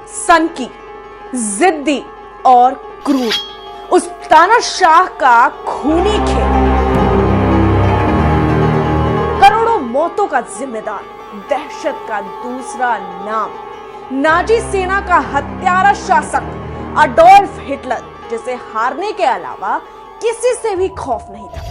सनकी, जिद्दी और क्रूर, उस तानाशाह का खूनी खेल, करोड़ों मौतों का जिम्मेदार, दहशत का दूसरा नाम, नाजी सेना का हत्यारा शासक अडोल्फ हिटलर, जिसे हारने के अलावा किसी से भी खौफ नहीं था।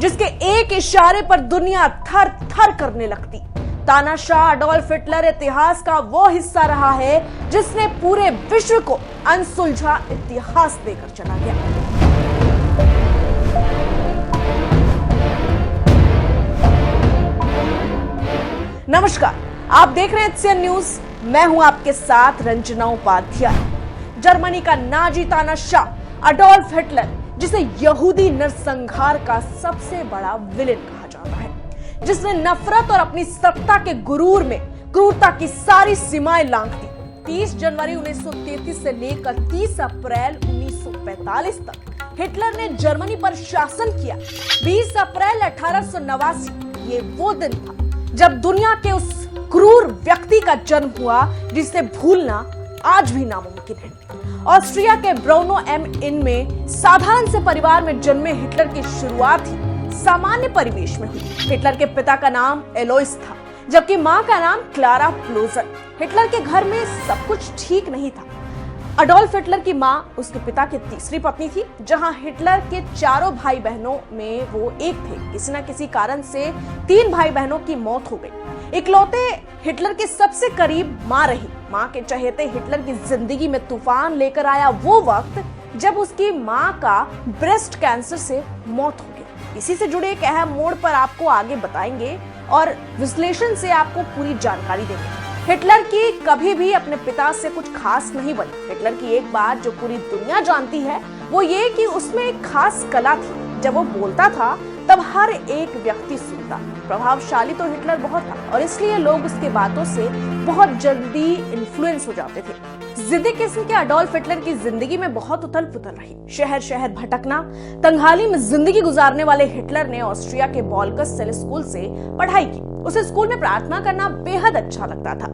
जिसके एक इशारे पर दुनिया थर थर करने लगती। तानाशाह अडोल्फ हिटलर इतिहास का वो हिस्सा रहा है जिसने पूरे विश्व को अनसुलझा इतिहास देकर चला गया। नमस्कार, आप देख रहे हैं HCN न्यूज। मैं हूं आपके साथ रंजना उपाध्याय। जर्मनी का नाजी तानाशाह अडोल्फ हिटलर, जिसे यहूदी नरसंहार का सबसे बड़ा विलेन कहा जाता है, जिसने नफरत और अपनी सत्ता के गुरूर में क्रूरता की सारी सीमाएं लांघ दी। 30 जनवरी 1933 से लेकर 30 अप्रैल 1945 तक हिटलर ने जर्मनी पर शासन किया। 20 अप्रैल 1889 ये वो दिन था जब दुनिया के उस क्रूर व्यक्ति का जन्म हुआ जिसे भूलना आज भी नामुमकिन है। ऑस्ट्रिया के ब्राउनो एम इन में साधारण से परिवार में जन्मे हिटलर की शुरुआत ही सामान्य परिवेश में हुई। हिटलर के पिता का नाम एलोइस था, जबकि मां का नाम क्लारा प्लोजर। हिटलर के घर में सब कुछ ठीक नहीं था। अडोल्फ हिटलर की मां उसके पिता की तीसरी पत्नी थी। जहां हिटलर के चारों भाई बहनों में वो एक थे, किसी न किसी कारण से 3 भाई बहनों की मौत हो गई। इकलौते हिटलर के सबसे करीब मां रही। मां के चहेते हिटलर की जिंदगी में तूफान लेकर आया वो वक्त जब उसकी मां का ब्रेस्ट कैंसर से मौत हो गई। इसी से जुड़े एक अहम मोड़ पर आपको आगे बताएंगे और विश्लेषण से आपको पूरी जानकारी देंगे। हिटलर की कभी भी अपने पिता से कुछ खास नहीं बनी। हिटलर की एक बात जो पूरी दुनिया जानती है वो ये कि उसमें एक खास कला थी। जब वो बोलता था तब हर एक व्यक्ति सुनता। प्रभावशाली तो हिटलर बहुत था और इसलिए लोग उसके बातों से बहुत जल्दी इन्फ्लुएंस हो जाते थे। जिद्दी किस्म के अडोल्फ हिटलर की जिंदगी में बहुत उथल पुथल रही। शहर शहर भटकना, तंगहाली में जिंदगी गुजारने वाले हिटलर ने ऑस्ट्रिया के बॉल्कस सेल स्कूल से पढ़ाई की। उसे स्कूल में प्रार्थना करना बेहद अच्छा लगता था।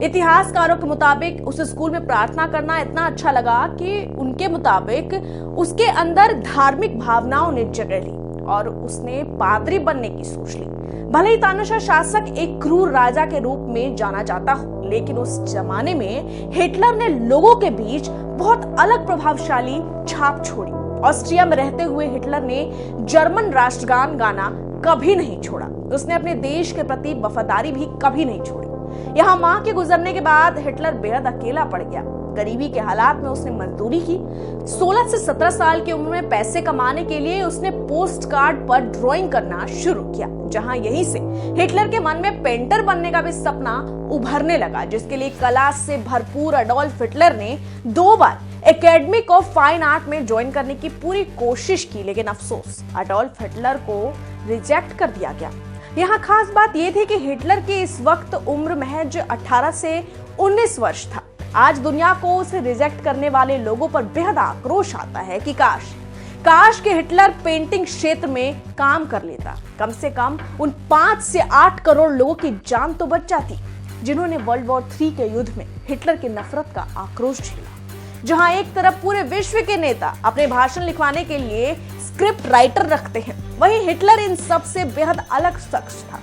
इतिहासकारों के मुताबिक उस स्कूल में प्रार्थना करना इतना अच्छा लगा कि उनके मुताबिक उसके अंदर धार्मिक भावनाओं ने जगह ली और उसने पादरी बनने की सोच ली। भले ही तानाशाह शासक एक क्रूर राजा के रूप में जाना जाता हो, लेकिन उस जमाने में हिटलर ने लोगों के बीच बहुत अलग प्रभावशाली छाप छोड़ी। ऑस्ट्रिया में रहते हुए हिटलर ने जर्मन राष्ट्रगान गाना कभी नहीं छोड़ा। उसने अपने देश के प्रति वफादारी भी कभी नहीं छोड़ी। यहाँ मां के गुजरने के बाद हिटलर बेहद अकेला पड़ गया। गरीबी के हालात में उसने मजदूरी की। 16 से 17 साल की उम्र में पैसे कमाने के लिए उसने पोस्ट कार्ड पर ड्राइंग करना शुरू किया, जहां यहीं से हिटलर के मन में पेंटर बनने का भी सपना उभरने लगा, जिसके लिए कला से भरपूर अडोल्फ हिटलर ने 2 bar academy of fine art में ज्वाइन करने की पूरी कोशिश की, लेकिन अफसोस अडोल्फ हिटलर को रिजेक्ट कर दिया गया। यहाँ खास बात यह थी कि हिटलर की इस वक्त उम्र महज 18 से 19 वर्ष था। आज दुनिया को उसे रिजेक्ट करने वाले लोगों पर बेहद आक्रोश आता है कि काश कि हिटलर पेंटिंग क्षेत्र में काम कर लेता। कम से कम उन 5 से 8 करोड़ लोगों की जान तो बच जाती जिन्होंने वर्ल्ड वॉर 3 के युद्ध में हिटलर की नफरत का आक्रोश झेला। जहां एक तरफ पूरे विश्व के नेता अपने भाषण लिखवाने के लिए स्क्रिप्ट राइटर रखते हैं, वहीं हिटलर इन सब से बेहद अलग शख्स था।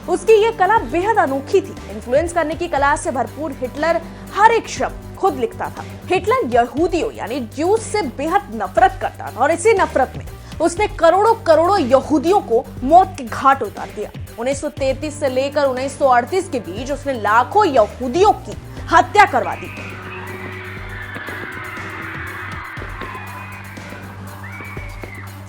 उसकी ये कला बेहद अनोखी थी। इन्फ्लुएंस करने की कला से भरपूर हिटलर हर एक शब्द खुद लिखता था। हिटलर यहूदियों यानी ज्यूज से बेहद नफरत करता था और इसी नफरत में उसने करोड़ों यहूदियों को मौत के घाट उतार दिया। 1933 से लेकर 1938 के बीच उसने लाखों यहूदियों की हत्या करवा दी।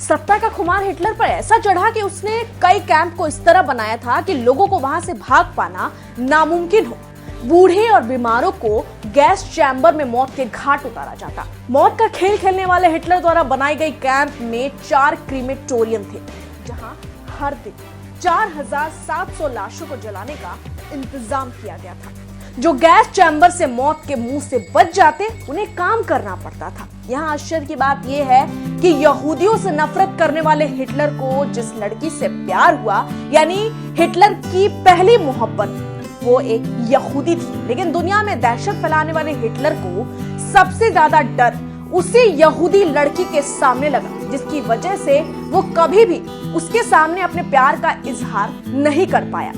सत्ता का खुमार हिटलर पर ऐसा चढ़ा कि उसने कई कैंप को इस तरह बनाया था कि लोगों को वहां से भाग पाना नामुमकिन हो। बूढ़े और बीमारों को गैस चैम्बर में मौत के घाट उतारा जाता। मौत का खेल खेलने वाले हिटलर द्वारा बनाई गई कैंप में 4 क्रीमेटोरियम थे, जहां हर दिन 4700 लाशों को जलाने का इंतजाम किया गया था। जो गैस चैम्बर से मौत के मुंह से बच जाते उन्हें काम करना पड़ता था। यहाँ आश्चर्य की बात यह है कि यहूदियों से नफरत करने वाले हिटलर को जिस लड़की से प्यार हुआ, यानी हिटलर की पहली मोहब्बत, वो एक यहूदी थी। लेकिन दुनिया में दहशत फैलाने वाले हिटलर को सबसे ज्यादा डर उसी यहूदी लड़की के सामने लगा, जिसकी वजह से वो कभी भी उसके सामने अपने प्यार का इजहार नहीं कर पाया।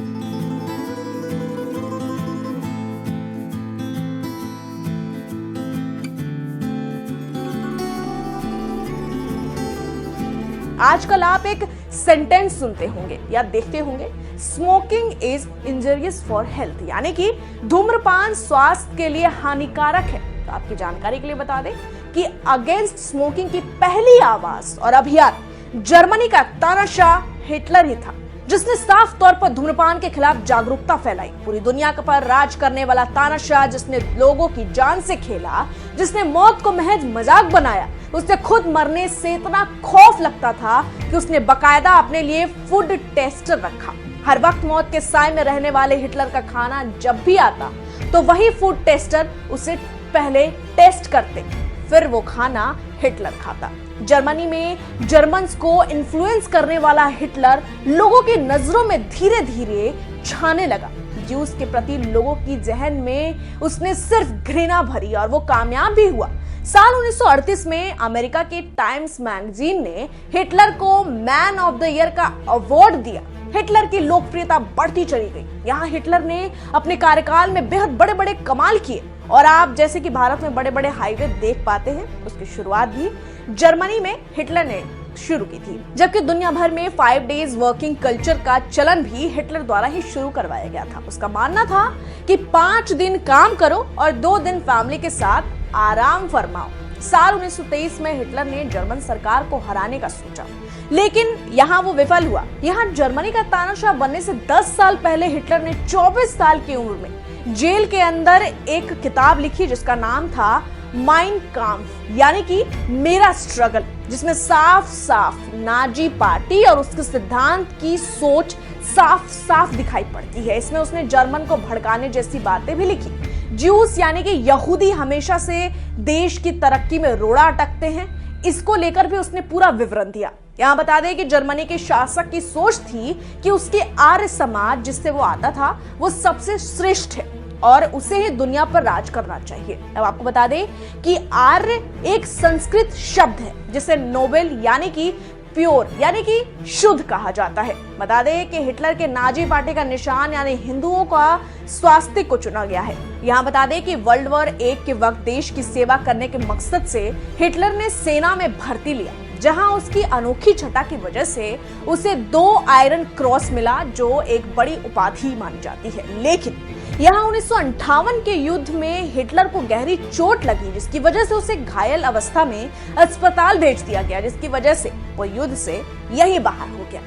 आजकल आप एक सेंटेंस सुनते होंगे या देखते होंगे, smoking is injurious for health, यानी कि धूम्रपान स्वास्थ्य के लिए हानिकारक है। तो आपकी जानकारी के लिए बता दें कि अगेंस्ट स्मोकिंग की पहली आवाज और अभियान जर्मनी का तानाशाह हिटलर ही था, जिसने साफ तौर पर धूम्रपान के खिलाफ जागरूकता फैलाई। पूरी दुनिया पर राज करने वाला तानाशाह, जिसने लोगों की जान से खेला, जिसने मौत को महज मजाक बनाया, उसे खुद मरने से इतना खौफ लगता था कि उसने बकायदा अपने लिए फूड टेस्टर रखा। हर वक्त मौत के साए में रहने वाले हिटलर का खाना जब भी आता तो वही फूड टेस्टर उसे पहले टेस्ट करते, फिर वो खाना हिटलर खाता। जर्मनी में जर्मन्स को इन्फ्लुएंस करने वाला हिटलर लोगों की नजरों में धीरे धीरे छाने लगा। ज्यूस के प्रति लोगों की जहन में उसने सिर्फ घृणा भरी और वो कामयाब भी हुआ। साल 1938 में अमेरिका के टाइम्स मैगजीन ने हिटलर को मैन ऑफ द ईयर का अवार्ड दिया। हिटलर की लोकप्रियता बढ़ती चली गई। यहाँ हिटलर ने अपने कार्यकाल में बेहद बड़े बड़े कमाल किए और आप जैसे कि भारत में बड़े बड़े हाईवे देख पाते हैं, उसकी शुरुआत भी जर्मनी में हिटलर ने शुरू की थी। जबकि दुनिया भर में 5 डेज वर्किंग कल्चर का चलन भी हिटलर द्वारा ही शुरू करवाया गया था। उसका मानना था कि 5 दिन काम करो और 2 दिन फैमिली के साथ आराम फरमाओ। साल 1923 में हिटलर ने जर्मन सरकार को हराने का सोचा, लेकिन यहाँ वो विफल हुआ। यहाँ जर्मनी का तानाशाह बनने से 10 साल पहले हिटलर ने 24 साल की उम्र में जेल के अंदर एक किताब लिखी जिसका नाम था माइन काम्फ, यानी कि मेरा स्ट्रगल, जिसमें साफ साफ नाजी पार्टी और उसके सिद्धांत की सोच साफ साफ दिखाई पड़ती है। इसमें उसने जर्मन को भड़काने जैसी बातें भी लिखी। ज्यूस यानी कि यहूदी हमेशा से देश की तरक्की में रोड़ा अटकते हैं, इसको लेकर भी उसने पूरा विवरण दिया। यहाँ बता दें कि जर्मनी के शासक की सोच थी कि उसके आर्य समाज जिससे वो आता था वो सबसे श्रेष्ठ है और उसे ही दुनिया पर राज करना चाहिए। अब आपको बता दें कि आर्य एक संस्कृत शब्द है जिसे नोबेल यानी कि प्योर यानी कि शुद्ध कहा जाता है। बता दें कि हिटलर के नाजी पार्टी का निशान यानी हिंदुओं का स्वास्तिक को चुना गया है। यहाँ बता दें कि वर्ल्ड वॉर 1 के वक्त देश की सेवा करने के मकसद से हिटलर ने सेना में भर्ती लिया, जहां उसकी अनोखी छटा की वजह से उसे 2 आयरन क्रॉस मिला, जो एक बड़ी उपाधि मानी जाती है। लेकिन यहाँ 1958 के युद्ध में हिटलर को गहरी चोट लगी, जिसकी वजह से उसे घायल अवस्था में अस्पताल भेज दिया गया, जिसकी वजह से वो युद्ध से यही बाहर हो गया।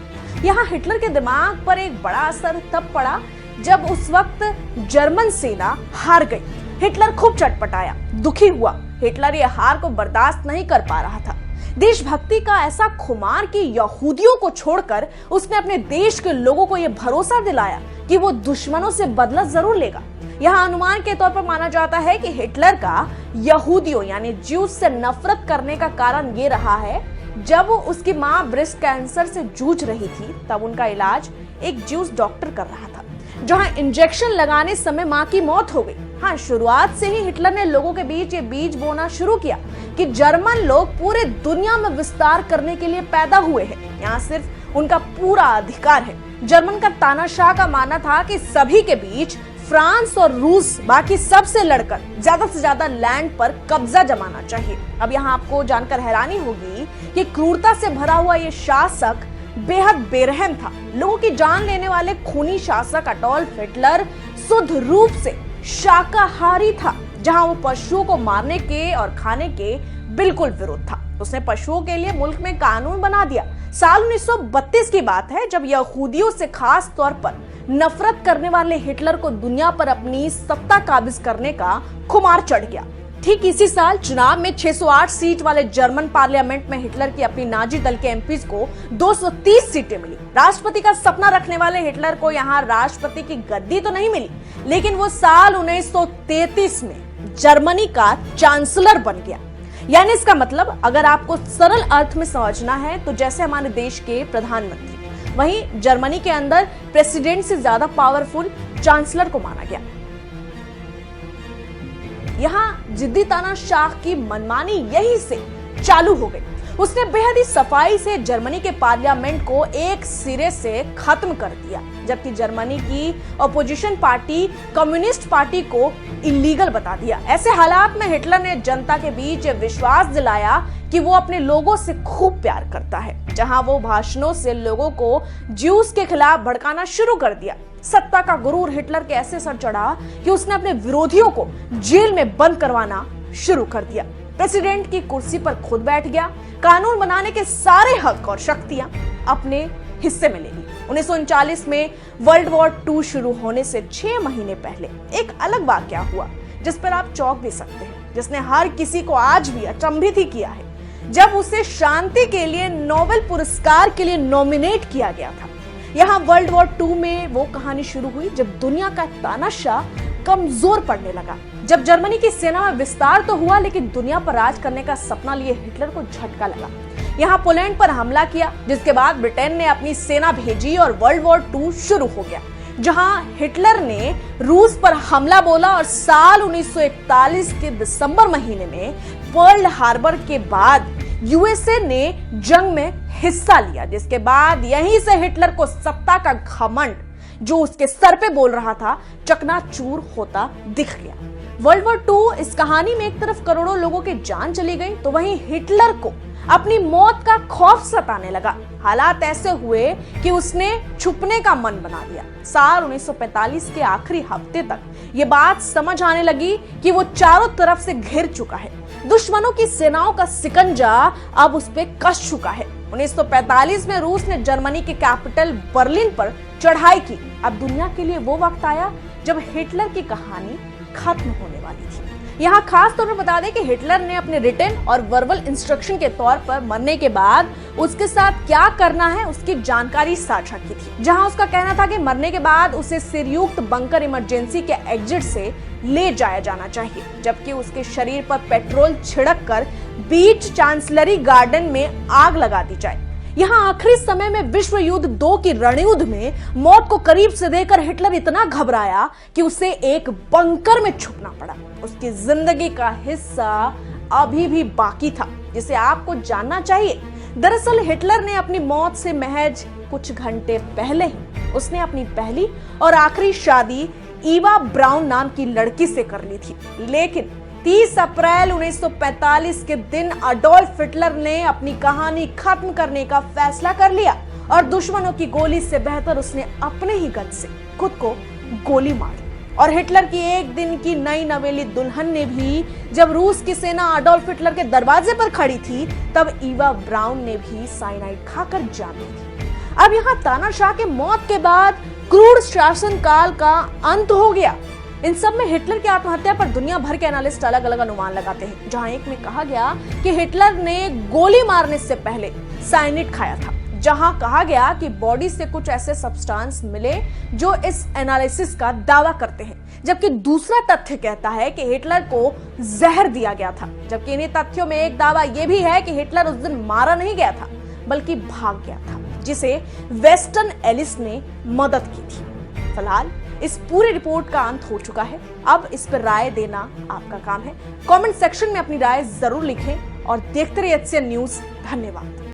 यहाँ हिटलर के दिमाग पर एक बड़ा असर तब पड़ा जब उस वक्त जर्मन सेना हार गई। हिटलर खूब चटपटाया, दुखी हुआ। हिटलर ये हार को बर्दाश्त नहीं कर पा रहा था। देशभक्ति का ऐसा खुमार कि यहूदियों को छोड़कर उसने अपने देश के लोगों को यह भरोसा दिलाया कि वो दुश्मनों से बदला जरूर लेगा। यहाँ अनुमान के तौर पर माना जाता है कि हिटलर का यहूदियों यानी ज्यूस से नफरत करने का कारण ये रहा है, जब उसकी मां ब्रेस्ट कैंसर से जूझ रही थी तब उनका इलाज एक ज्यूस डॉक्टर कर रहा था, जहां इंजेक्शन लगाने समय मां की मौत हो गई। हाँ, शुरुआत से ही हिटलर ने लोगों के बीच ये बीज बोना शुरू किया कि जर्मन लोग पूरे दुनिया में विस्तार करने के लिए पैदा हुए हैं, यहाँ सिर्फ उनका पूरा अधिकार है। जर्मन का तानाशाह का मानना था कि सभी के बीच फ्रांस और रूस बाकी सबसे लड़कर ज्यादा से ज्यादा लैंड पर कब्जा जमाना चाहिए। अब यहाँ आपको जानकर हैरानी होगी कि क्रूरता से भरा हुआ ये शासक बेहद बेरहम था। लोगों की जान लेने वाले खूनी शासक अडोल्फ हिटलर शुद्ध रूप से शाकाहारी था, जहां वो पशुओं को मारने के और खाने के बिल्कुल विरोध था। उसने पशुओं के लिए मुल्क में कानून बना दिया। साल 1932 की बात है, जब यहूदियों से खास तौर पर नफरत करने वाले हिटलर को दुनिया पर अपनी सत्ता काबिज करने का खुमार चढ़ गया। ठीक इसी साल चुनाव में 608 सीट वाले जर्मन पार्लियामेंट में हिटलर की अपनी नाजी दल के एमपीज को 230 सीटें मिली। राष्ट्रपति का सपना रखने वाले हिटलर को यहाँ राष्ट्रपति की गद्दी तो नहीं मिली, लेकिन वो साल 1933 में जर्मनी का चांसलर बन गया। यानी इसका मतलब अगर आपको सरल अर्थ में समझना है तो जैसे हमारे देश के प्रधानमंत्री, वहीं जर्मनी के अंदर प्रेसिडेंट से ज्यादा पावरफुल चांसलर को माना गया। यहां जिद्दी तानाशाह की मनमानी यहीं से चालू हो गई। उसने बेहद ही सफाई से जर्मनी के पार्लियामेंट को एक सिरे से खत्म कर दिया, जबकि जर्मनी की अपोजिशन पार्टी कम्युनिस्ट पार्टी को इलीगल बता दिया। ऐसे हालात में हिटलर ने जनता के बीच विश्वास दिलाया कि वो अपने लोगों से खूब प्यार करता है। जहां वो भाषणों से लोगों को ज्यूस के खिलाफ भड़काना शुरू कर दिया। सत्ता का गुरूर हिटलर के ऐसे सर चढ़ा कि उसने अपने विरोधियों को जेल में बंद करवाना शुरू कर दिया। प्रेसिडेंट की कुर्सी पर खुद बैठ गया। कानून बनाने के सारे हक और शक्तियां अपने हिस्से में ले ली। 1939 में वर्ल्ड वॉर 2 शुरू होने से 6 महीने पहले एक अलग वाकया हुआ जिस पर आप चौंक भी सकते हैं, जिसने हर किसी को आज भी अचंभित ही किया है। जब उसे शांति के लिए नोबेल पुरस्कार के लिए नॉमिनेट किया गया था। यहाँ वर्ल्ड वॉर 2 में वो कहानी शुरू हुई जब दुनिया का तानाशाह कमजोर पड़ने लगा। जब जर्मनी की सेना में विस्तार तो हुआ, लेकिन दुनिया पर राज करने का सपना लिए हिटलर को झटका लगा। यहाँ पोलैंड पर हमला किया, जिसके बाद ब्रिटेन ने अपनी सेना भेजी और वर्ल्ड वॉर 2 शुरू हो गया। जहां हिटलर ने रूस पर हमला बोला और साल 1941 के दिसंबर महीने में पर्ल हार्बर के बाद यूएसए ने जंग में हिस्सा लिया, जिसके बाद यहीं से हिटलर को सत्ता का घमंड जो उसके सर पे बोल रहा था चकनाचूर होता दिख गया। वर्ल्ड वॉर 2 इस कहानी में एक तरफ करोड़ों लोगों की जान चली गई, तो वहीं हिटलर को अपनी मौत का खौफ सताने लगा। हालात ऐसे हुए कि उसने छुपने का मन बना लिया। साल 1945 के आखिरी हफ्ते तक ये बात समझ आने लगी कि वो चारों तरफ से घिर चुका है। दुश्मनों की सेनाओं का सिकंजा अब उस पे कस चुका है। 1945 में रूस ने जर्मनी के कैपिटल बर्लिन पर चढ़ाई की। अब दुनिया के लिए वो वक्त आया जब हिटलर की कहानी खत्म होने वाली थी। यहाँ खास तौर पर बता दें कि हिटलर ने अपने रिटन और वर्बल इंस्ट्रक्शन के तौर पर मरने के बाद उसके साथ क्या करना है उसकी जानकारी साझा की थी। जहां उसका कहना था कि मरने के बाद उसे सिरयुक्त बंकर इमरजेंसी के एग्जिट से ले जाया जाना चाहिए, जबकि उसके शरीर पर पेट्रोल छिड़क कर बीच चांसलरी गार्डन में आग लगा दी जाए। यहाँ आखिरी समय में विश्व युद्ध 2 की रणयुद्ध में मौत को करीब से देखकर हिटलर इतना घबराया कि उसे एक बंकर में छुपना पड़ा। उसकी जिंदगी का हिस्सा अभी भी बाकी था, जिसे आपको जानना चाहिए। दरअसल हिटलर ने अपनी मौत से महज कुछ घंटे पहले ही उसने अपनी पहली और आखिरी शादी ईवा ब्राउन नाम की लड़की से कर ली थी। लेकिन 30 अप्रैल 1945 के दिन अडोल्फ हिटलर ने अपनी कहानी खत्म करने का फैसला कर लिया और दुश्मनों की गोली से बेहतर उसने अपने ही गन से खुद को गोली मारी। और हिटलर की एक दिन की नई नवेली दुल्हन ने भी जब रूस की सेना अडोल्फ हिटलर के दरवाजे पर खड़ी थी, तब ईवा ब्राउन ने भी साइनाइड खाकर जान ली थी। अब यहाँ तानाशाह के मौत के बाद क्रूर शासनकाल का अंत हो गया। इन सब में हिटलर की आत्महत्या पर दुनिया भर के एनालिस्ट अलग अलग अनुमान लगाते हैं। जहां एक में कहा गया कि हिटलर ने गोली मारने से पहले साइनाइड खाया था। जहां कहा गया कि बॉडी से कुछ ऐसे सब्सटेंस मिले जो इस एनालिसिस का दावा करते हैं, जबकि दूसरा तथ्य कहता है कि हिटलर को जहर दिया गया था। जबकि इन्हीं तथ्यों में एक दावा यह भी है कि हिटलर उस दिन मारा नहीं गया था बल्कि भाग गया था, जिसे वेस्टन एलिस ने मदद की थी। फिलहाल इस पूरी रिपोर्ट का अंत हो चुका है। अब इस पर राय देना आपका काम है। कमेंट सेक्शन में अपनी राय जरूर लिखें और देखते रहिए HCN न्यूज़। धन्यवाद।